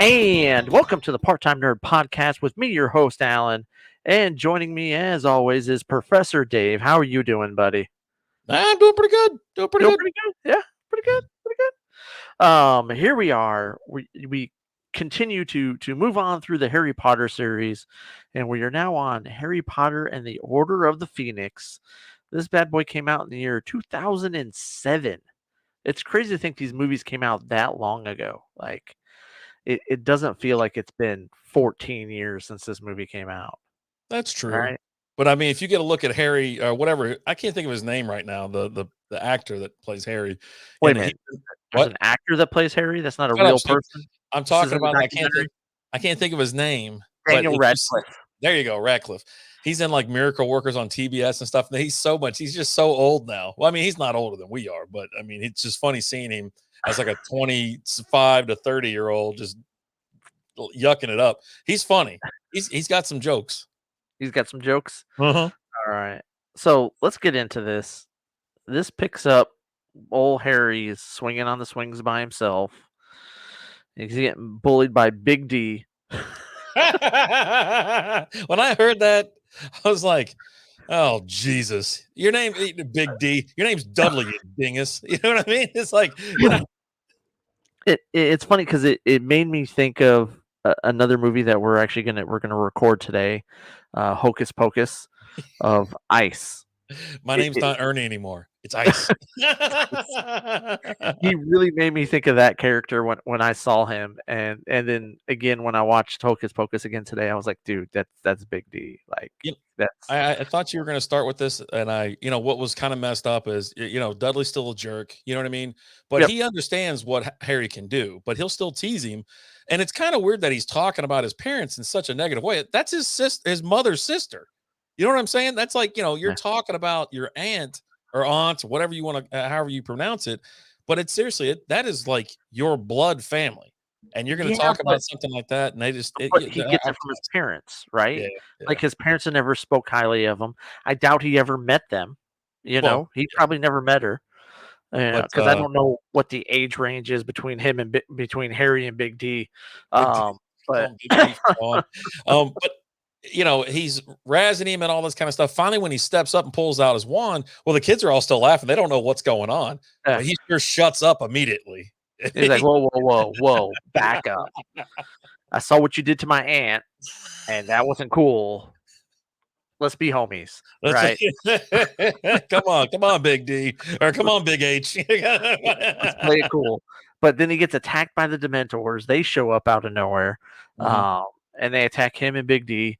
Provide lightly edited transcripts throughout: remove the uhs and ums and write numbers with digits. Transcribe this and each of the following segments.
And welcome to the Part-Time Nerd Podcast with me, your host, Alan. And joining me, as always, is Professor Dave. How are you doing, buddy? I'm doing pretty good. Doing pretty Doing good. pretty good? Yeah, pretty good, pretty good. Here we are. We continue to move on through the Harry Potter series, and we are now on Harry Potter and the Order of the Phoenix. This bad boy came out in the year 2007. It's crazy to think these movies came out that long ago. Like, it doesn't feel like it's been 14 years since this movie came out. That's true. Right? But I mean, if you get a look at Harry, whatever, I can't think of his name right now. The actor that plays Harry. Wait And a minute. he, There's what? an actor that plays Harry? That's not a Shut up, real Steve. person? I'm This talking isn't a about. documentary? I can't think of his name. Daniel But Radcliffe. there you go, Radcliffe. He's in like Miracle Workers on TBS and stuff. And he's just so old now. Well, I mean, he's not older than we are, but I mean, it's just funny seeing him as like a 25 to 30-year-old just yucking it up. He's funny. He's got some jokes. He's got some jokes. Uh-huh. All right. So let's get into this. This picks up old Harry is swinging on the swings by himself. He's getting bullied by Big D. When I heard that, I was like, "Oh Jesus! Your name ain't Big D. Your name's Dudley, you dingus." You know what I mean? It's like, It's funny because it made me think of another movie that we're gonna record today, Hocus Pocus, of Ice. my name's not Ernie anymore. It's Ice. He really made me think of that character when I saw him, and then again when I watched Hocus Pocus again today, I was like, dude, that's Big D. Like You- that's I thought you were going to start with this, and what was kind of messed up is, Dudley's still a jerk. You know what I mean? But Yep. he understands what Harry can do, but he'll still tease him. And it's kind of weird that he's talking about his parents in such a negative way. That's his mother's sister. You know what I'm saying? That's like, you're Yeah. talking about your aunt or aunt, whatever you want to, however you pronounce it. But it's seriously, that is like your blood family. And you're going to talk about something like that, and they just. But he gets it from his parents, right? Yeah. Like his parents had never spoke highly of him. I doubt he ever met them. Well, He probably never met her. But, Because I don't know what the age range is between him and between Harry and Big D. But but he's razzing him and all this kind of stuff. Finally, when he steps up and pulls out his wand, well, the kids are all still laughing. They don't know what's going on. But he sure shuts up immediately. He's like, whoa, back up. I saw what you did to my aunt, and that wasn't cool. Let's be homies, right? Come on, Big D, or come on, Big H. Let's play it cool. But then he gets attacked by the Dementors. They show up out of nowhere, and they attack him and Big D.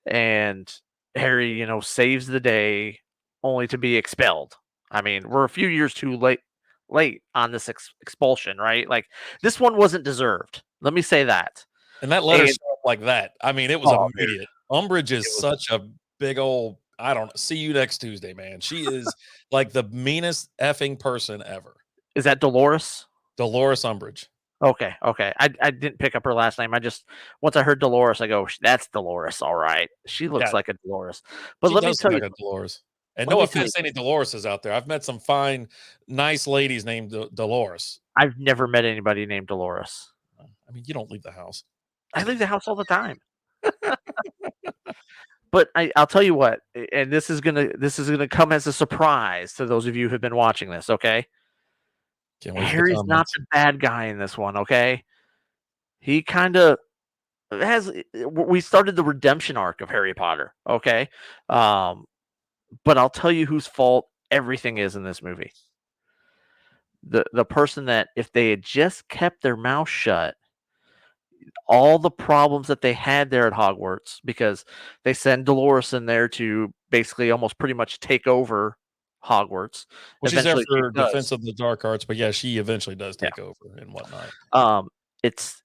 And Harry, saves the day, only to be expelled. I mean, we're a few years too late on this expulsion, right? Like this one wasn't deserved. Let me say that. And that letter showed up like that. I mean, it was immediate. Umbridge is such a big old, I don't know. See you next Tuesday, man. She is like the meanest effing person ever. Is that Dolores? Dolores Umbridge. Okay. I didn't pick up her last name. Once I heard Dolores, I go, that's Dolores. All right. She looks like a Dolores. But let me tell you. Like a Dolores. And no offense to any Doloreses out there. I've met some fine, nice ladies named Dolores. I've never met anybody named Dolores. I mean, you don't leave the house. I leave the house all the time. But I'll tell you what, and this is gonna come as a surprise to those of you who've been watching this, okay? Harry's not the bad guy in this one, okay? He kind of we started the redemption arc of Harry Potter, okay? But I'll tell you whose fault everything is in this movie. The person that if they had just kept their mouth shut, all the problems that they had there at Hogwarts, because they send Dolores in there to basically almost pretty much take over Hogwarts. Well, she's there for defense of the dark arts, but yeah, she eventually does take over and whatnot. It's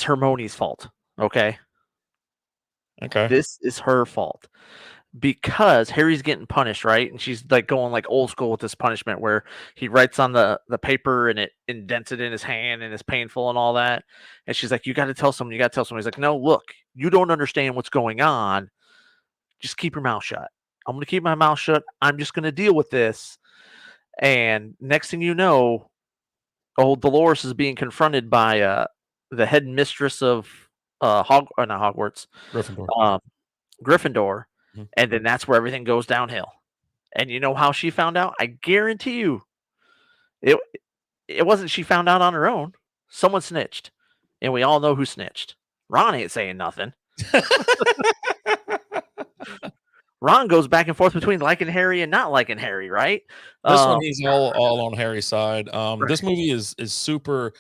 Hermione's fault. Okay. This is her fault. Because Harry's getting punished, right? And she's like going like old school with this punishment where he writes on the paper and it indents it in his hand and it's painful and all that. And she's like, you got to tell someone. He's like, no, look, you don't understand what's going on. Just keep your mouth shut. I'm going to keep my mouth shut. I'm just going to deal with this. And next thing you know, old Dolores is being confronted by the head mistress of not Hogwarts, Gryffindor. um, Gryffindor, Mhm. and then that's where everything goes downhill. And you know how she found out? I guarantee you, it it wasn't she found out on her own. Someone snitched, and we all know who snitched. Ron ain't saying nothing. Ron goes back and forth between liking Harry and not liking Harry, right? This one, Um, he's all on Harry's side. This right. movie is super.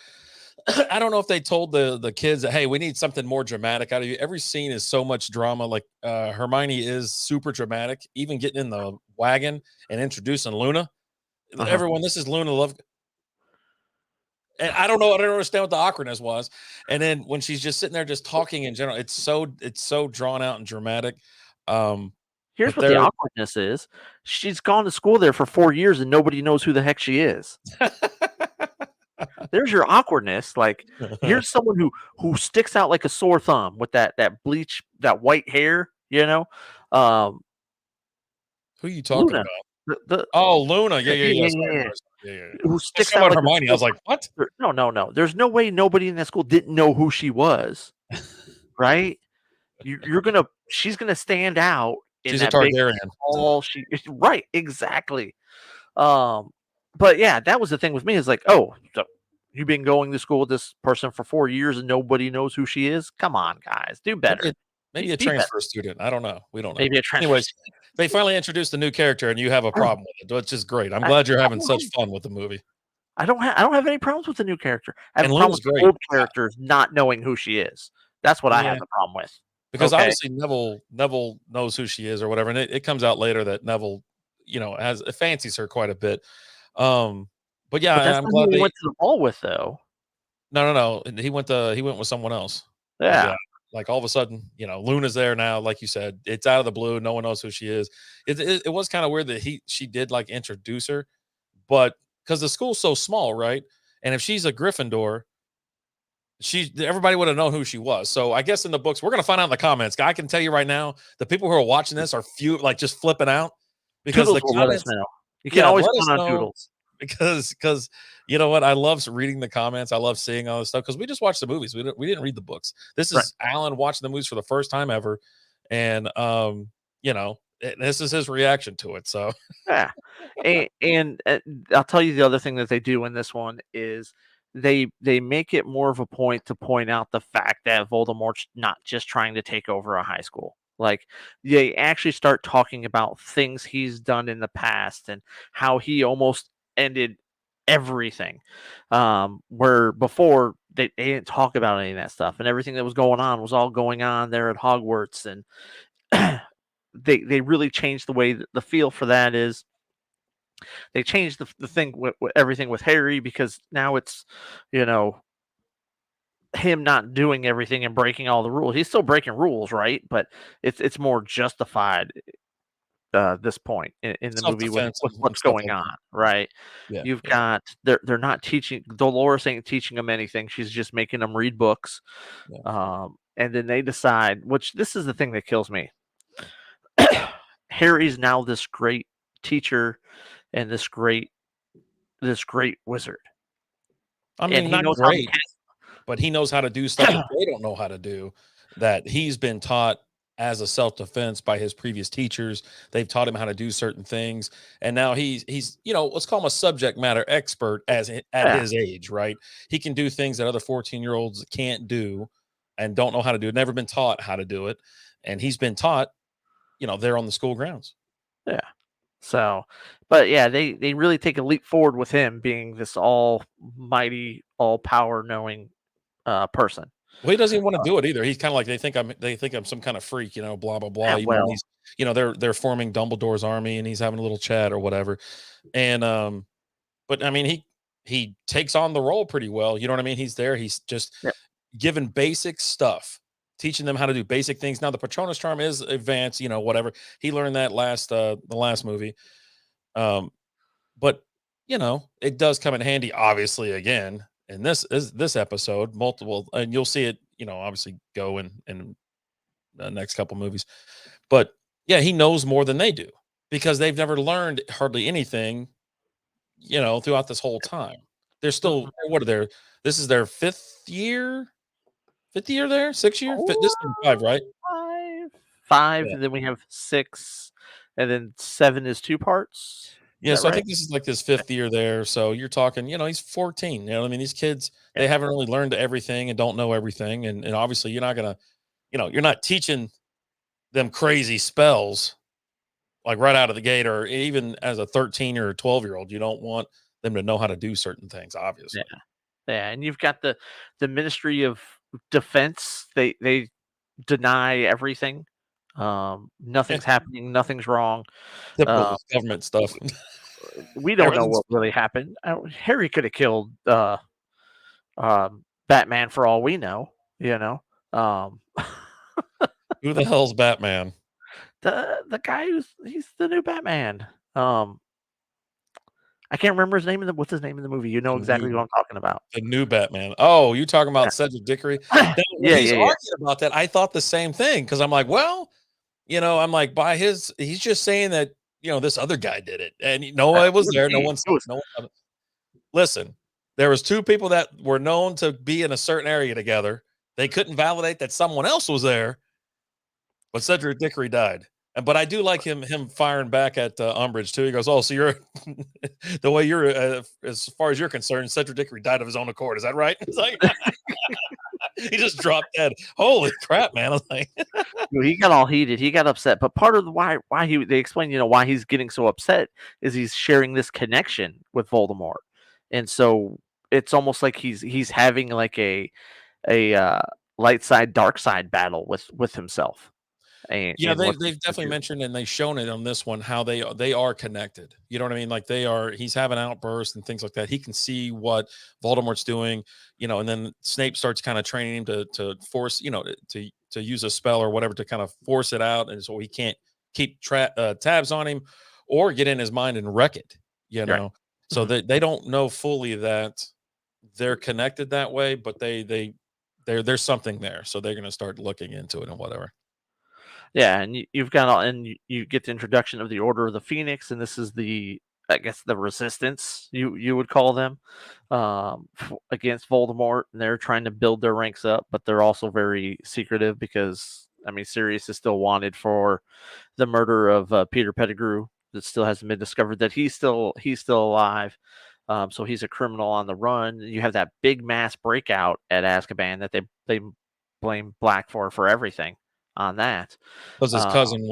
I don't know if they told the kids that, hey, we need something more dramatic out of you. Every scene is so much drama. Like Hermione is super dramatic, even getting in the wagon and introducing Luna. Uh-huh. Everyone, this is Luna Love. And I don't know. I don't understand what the awkwardness was. And then when she's just sitting there, just talking in general, it's so drawn out and dramatic. Um, Here's but what the there, awkwardness is. She's gone to school there for 4 years and nobody knows who the heck she is. There's your awkwardness. Like, here's someone who sticks out like a sore thumb with that bleach, that white hair, you know? Um, who are you talking Luna. about? The Oh, Luna. Yeah, yeah, yeah, yeah. yeah, Sorry, yeah, yeah. sorry, sorry. Yeah, yeah, yeah. Who Just sticks out about like a Hermione. I sore was like, what? thumb. No, no, no. There's no way nobody in that school didn't know who she was, right? You're gonna she's gonna stand out in She's a that big Targaryen. hall. She right, exactly. Um, but yeah, that was the thing with me is like, oh, so you've been going to school with this person for 4 years and nobody knows who she is? Come on, guys, do Maybe better. a, maybe a Be better. transfer student. I don't know. We don't know. Maybe a transfer. Anyways, they finally introduced a new character, and you have a problem with it, which is great. I'm I, glad you're I having don't such have, fun with the movie. I don't have any problems with the new character. I have And a problem Luna's with the great. old characters not knowing who she is. That's what I Yeah, have the problem with. because Okay. obviously Neville knows who she is or whatever, and it comes out later that Neville, has fancies her quite a bit. Um, but But yeah, that's I'm not who glad he they. went to the ball with though. No. And he went with someone else. Like, Yeah. like all of a sudden, Luna's there now. Like you said, it's out of the blue. No one knows who she is. It was kind of weird that she did like introduce her, but because the school's so small, right? And if she's a Gryffindor, everybody would have known who she was. So I guess in the books, we're gonna find out in the comments. I can tell you right now, the people who are watching this are like just flipping out because Toodles the will let us comments. know. You can Yeah, always let us count on know Toodles. because you know what? I love reading the comments. I love seeing all this stuff because we just watched the movies. We didn't read the books. This Right. is Alan watching the movies for the first time ever, and this is his reaction to it. So Yeah, and I'll tell you the other thing that they do in this one is they make it more of a point to point out the fact that Voldemort's not just trying to take over a high school. Like they actually start talking about things he's done in the past and how he almost ended everything. Where before they didn't talk about any of that stuff, and everything that was going on was all going on there at Hogwarts, and they really changed the way that the feel for that is they changed the thing with everything with Harry because now it's you know him not doing everything and breaking all the rules. He's still breaking rules, right? But it's more justified this point in the self movie with, defense with and what's stuff going like on, that. right? Yeah, You've yeah, got they're not teaching Dolores ain't teaching them anything. She's just making them read books. yeah. And then they decide, which this is the thing that kills me. Harry's now this great teacher and this great wizard, I and mean, he not knows how to great, but he knows how to do stuff that cast. they don't know how to do, that he's been taught as a self-defense by his previous teachers. They've taught him how to do certain things, and now he's let's call him a subject matter expert at Yeah, his age, right? He can do things that other 14-year-olds can't do and don't know how to do. Never been taught how to do it, and he's been taught, there on the school grounds. yeah. So, but yeah, they really take a leap forward with him being this almighty, all power knowing person. Well, he doesn't even want to do it either. He's kind of like they think I'm some kind of freak, blah blah blah. Yeah, Even when well, he's, they're forming Dumbledore's army and he's having a little chat or whatever. And but I mean, he takes on the role pretty well. You know what I mean? He's there. He's just yeah, given basic stuff, teaching them how to do basic things. Now the Patronus charm is advanced. Whatever he learned that the last movie. Um, but it does come in handy. Obviously, again in this episode, multiple, and you'll see it. Obviously go in the next couple movies. But yeah, he knows more than they do because they've never learned hardly anything throughout this whole time. They're still mhm, what are their this is their 5th year. 5th year there, 6th year. This is 5, right? Five, Yeah. and then we have 6, and then 7 is 2 parts. Is Yeah, that so I right? think this is like his 5th year there. So you're talking, he's 14. You know, what I mean, these kids they Yeah. haven't really learned everything and don't know everything, and obviously you're not gonna, you're not teaching them crazy spells like right out of the gate, or even as a 13 or 12-year-old, you don't want them to know how to do certain things, Yeah. obviously. Yeah, and you've got the Ministry of Defense. They deny everything. Yeah, Nothing's happening, nothing's wrong. typical Uh, government stuff. we don't know Everything's what really happened. Harry could have killed Batman for all we know, you know. Um, who the hell's Batman? the guy he's the new Batman. Um, I can't remember his name what's his name in the movie. You The know exactly who new I'm talking about. the new Batman. Oh, you talking about Cedric Dickory? Yeah. Now, when Yeah, he's yeah, yeah. arguing about that, I thought the same thing because I'm like, well, I'm like, he's just saying that, this other guy did it. And it was there. No one It saw was no one saw it. Listen, there was 2 people that were known to be in a certain area together. They couldn't validate that someone else was there, but Cedric Dickory died. But I do like him firing back at Umbridge too. He goes, "Oh, so you're the way you're as far as you're concerned, Cedric Dickory died of his own accord. Is that right?" It's like he just dropped dead. Holy crap, man! I was like, he got all heated. He got upset. But part of the why they explain, why he's getting so upset is he's sharing this connection with Voldemort. And so it's almost like he's having like a light side dark side battle with himself yeah, and what he's they've gonna definitely do. mentioned and they've shown it on this one how they are connected. You know what I mean? Like they are. He's having outbursts and things like that. He can see what Voldemort's doing. And then Snape starts kind of training him to force, to use a spell or whatever to kind of force it out, and so he can't keep tabs on him or get in his mind and wreck it. You Right. know, so Mhm. they don't know fully that they're connected that way, but there's something there, so they're gonna start looking into it and whatever. Yeah, and you've got all, and you get the introduction of the Order of the Phoenix, and this is I guess the resistance you would call them, against Voldemort, and they're trying to build their ranks up, but they're also very secretive because I mean Sirius is still wanted for the murder of Peter Pettigrew. That still hasn't been discovered that he's still alive. So he's a criminal on the run. You have that big mass breakout at Azkaban that they blame Black for everything on that. 'Cause his Uh, cousin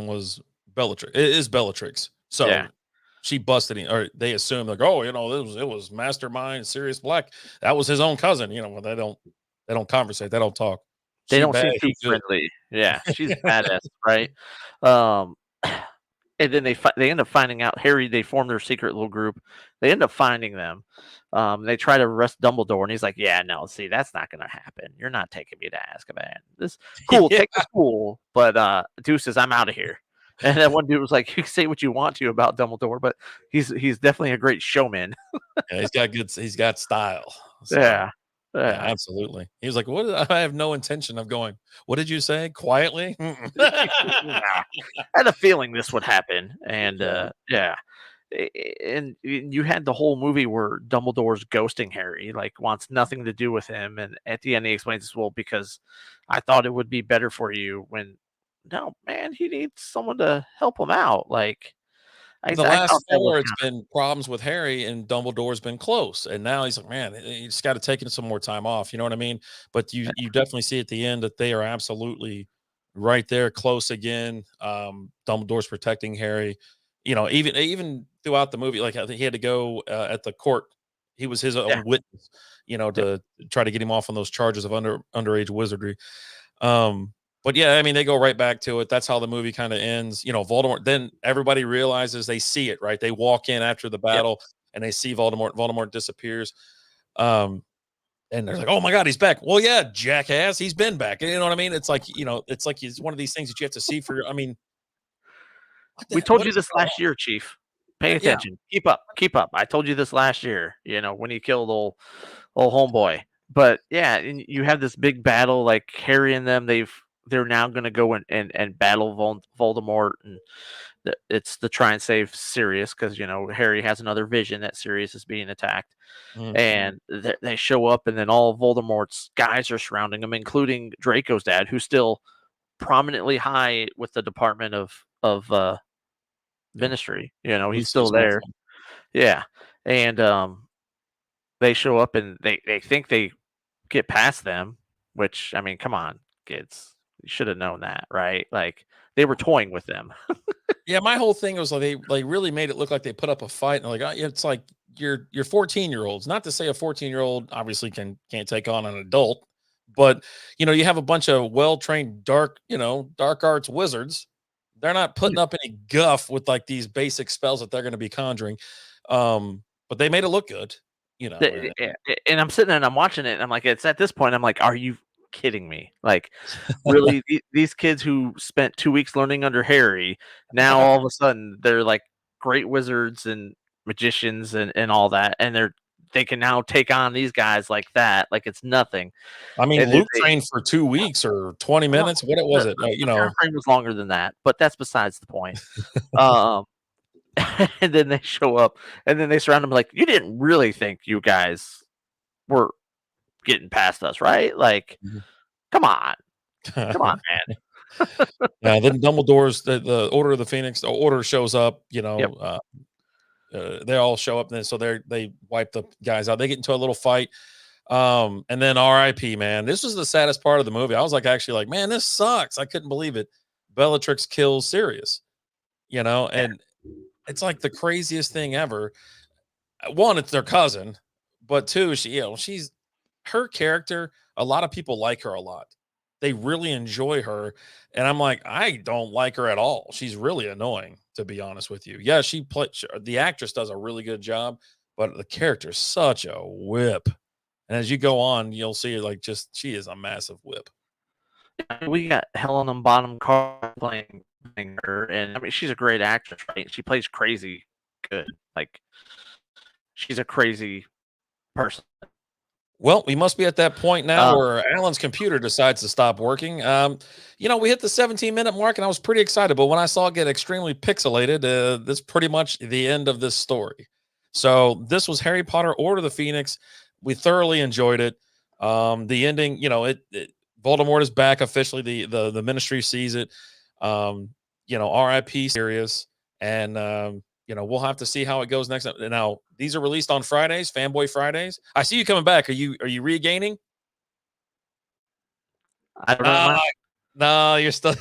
was Bellatrix. It is Bellatrix. yeah, So she busted him, or they assume like, oh, it was Mastermind, Sirius Black. That was his own cousin. When they don't conversate, they don't talk. they She don't bad, seem too he good. friendly. Yeah, she's badass, right? Um, and then they end up finding out Harry. They form their secret little group. They end up finding them. They try to arrest Dumbledore, and he's like, "Yeah, no, see, that's not gonna happen. You're not taking me to Azkaban. This cool, Yeah, take the school, but deuces, I'm out of here." And then one dude was like, "You can say what you want to about Dumbledore, but he's definitely a great showman." yeah, he's got style. So Yeah, yeah, yeah. absolutely. He was like, "What? I have no intention of going. What did you say? Quietly?" Mm-mm. Nah, I had a feeling this would happen, and Yeah. yeah. And you had the whole movie where Dumbledore's ghosting Harry, like wants nothing to do with him, and at the end he explains, "Well, because I thought it would be better for you." When no, man, he needs someone to help him out. Like The I last thought that was 4, it's kind been problems with Harry, and Dumbledore's been close, and now he's like, "Man, he just gotta take some more time off," you know what I mean? But of you definitely see at the end that they are absolutely right there, close again. Dumbledore's protecting Harry, even throughout the movie, like, I think he had to go, at the court. He was his yeah, own witness, yep. to try to get him off on those charges of underage wizardry. Um, but yeah, I mean, they go right back to it. That's how the movie kind of ends. Voldemort. Then everybody realizes they see it, right? They walk in after the Yep. battle and they see Voldemort. Voldemort disappears. Um, and they're like, "Oh my god, he's back!" Well, yeah, jackass, he's been back. You know what I mean? It's like it's one of these things that you have to see for. I mean, We told what you is this going last on? year, Chief. Pay Yeah, attention. Keep up. Keep up. I told you this last year, when he killed old homeboy. But yeah, and you have this big battle, like Harry and them, they're now gonna go and battle Voldemort, and It's to try and save Sirius because Harry has another vision that Sirius is being attacked, Mhm. and they show up, and then all of Voldemort's guys are surrounding him, including Draco's dad, who's still prominently high with the Department of Yeah. Ministry. He's still Lucius there. Malfoy. Yeah, and they show up and they think they get past them, which I mean, come on, kids, you should have known that, right? Like they were toying with them. Yeah, my whole thing was like they really made it look like they put up a fight, and like it's like you're 14-year-olds. Not to say a 14-year-old obviously can't take on an adult, but you have a bunch of well-trained dark arts wizards. They're not putting up any guff with like these basic spells that they're going to be conjuring. But they made it look good, you know. And I'm sitting there and I'm watching it, and I'm like, it's at this point, I'm like, are you kidding me? Like, really, these kids who spent 2 weeks learning under Harry, now all of a sudden they're like great wizards and magicians and all that, and they can now take on these guys like that, like it's nothing. I mean, And then Luke trained for 2 weeks or 20 well, minutes. What it was it? the time frame was longer than that, but that's besides the point. Um, and then they show up, and then they surround him like, you didn't really think you guys were getting past us, right? Like, Mhm. come on, man. Yeah, then Dumbledore's the Order of the Phoenix, the Order shows up, Yep. they all show up, and then so they wipe the guys out. They get into a little fight. And then RIP, man. This was the saddest part of the movie. I was like, actually, like, man, this sucks. I couldn't believe it. Bellatrix kills Sirius, and it's like the craziest thing ever. One, it's their cousin, but two, she's her character. A lot of people like her a lot. They really enjoy her, and I'm like, I don't like her at all. She's really annoying, to be honest with you. Yeah, the actress does a really good job, but the character is such a whip. And as you go on, you'll see like she is a massive whip. We got Helena Bonham Carter playing her, and I mean, she's a great actress, right? She plays crazy good. Like, she's a crazy person. Well, we must be at that point now Um, where Alan's computer decides to stop working. We hit the 17-minute mark and I was pretty excited, but when I saw it get extremely pixelated, that's pretty much the end of this story. So this was Harry Potter Order of the Phoenix. We thoroughly enjoyed it. The ending, Voldemort is back officially. The ministry sees it. RIP Sirius. And we'll have to see how it goes next. Now, these are released on Fridays, Fanboy Fridays. I see you coming back. Are you regaining? I don't know. No, you're still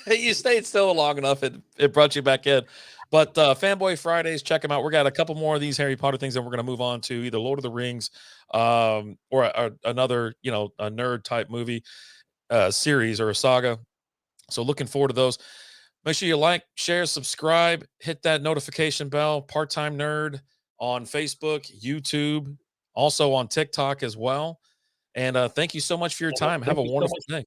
you stayed still long enough. It brought you back in. But Fanboy Fridays, check them out. We got a couple more of these Harry Potter things that we're going to move on to, either Lord of the Rings, or another, a nerd type movie series or a saga. So looking forward to those. Make sure you like, share, subscribe, hit that notification bell. Part-Time Nerd on Facebook, YouTube, also on TikTok as well. And thank you so much for your time. Have a wonderful day.